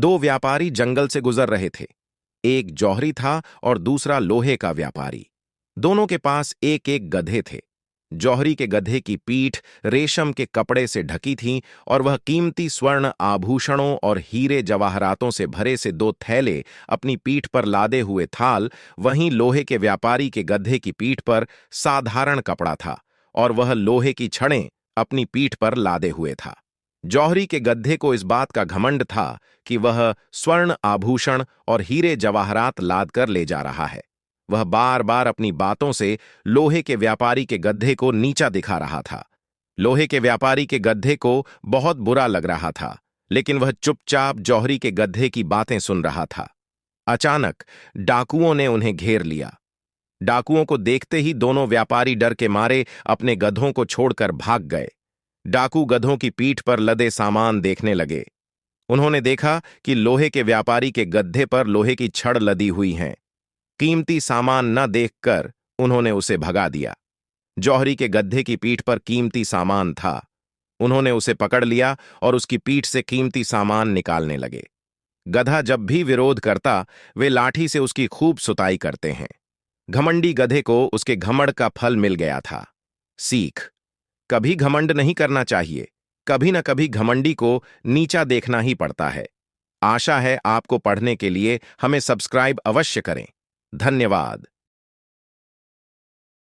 दो व्यापारी जंगल से गुजर रहे थे। एक जौहरी था और दूसरा लोहे का व्यापारी। दोनों के पास एक एक गधे थे। जौहरी के गधे की पीठ रेशम के कपड़े से ढकी थी और वह कीमती स्वर्ण आभूषणों और हीरे जवाहरातों से भरे से दो थैले अपनी पीठ पर लादे हुए थाल। वहीं लोहे के व्यापारी के गधे की पीठ पर साधारण कपड़ा था और वह लोहे की छड़ें अपनी पीठ पर लादे हुए था। जौहरी के गधे को इस बात का घमंड था कि वह स्वर्ण आभूषण और हीरे जवाहरात लाद कर ले जा रहा है। वह बार बार अपनी बातों से लोहे के व्यापारी के गधे को नीचा दिखा रहा था। लोहे के व्यापारी के गधे को बहुत बुरा लग रहा था, लेकिन वह चुपचाप जौहरी के गधे की बातें सुन रहा था। अचानक डाकुओं ने उन्हें घेर लिया। डाकुओं को देखते ही दोनों व्यापारी डर के मारे अपने गधों को छोड़कर भाग गए। डाकू गधों की पीठ पर लदे सामान देखने लगे। उन्होंने देखा कि लोहे के व्यापारी के गधे पर लोहे की छड़ लदी हुई है। कीमती सामान न देखकर उन्होंने उसे भगा दिया। जौहरी के गधे की पीठ पर कीमती सामान था। उन्होंने उसे पकड़ लिया और उसकी पीठ से कीमती सामान निकालने लगे। गधा जब भी विरोध करता, वे लाठी से उसकी खूब सुताई करते हैं। घमंडी गधे को उसके घमंड का फल मिल गया था। सीख: कभी घमंड नहीं करना चाहिए। कभी न कभी घमंडी को नीचा देखना ही पड़ता है। आशा है आपको पढ़ने के लिए हमें सब्सक्राइब अवश्य करें। धन्यवाद।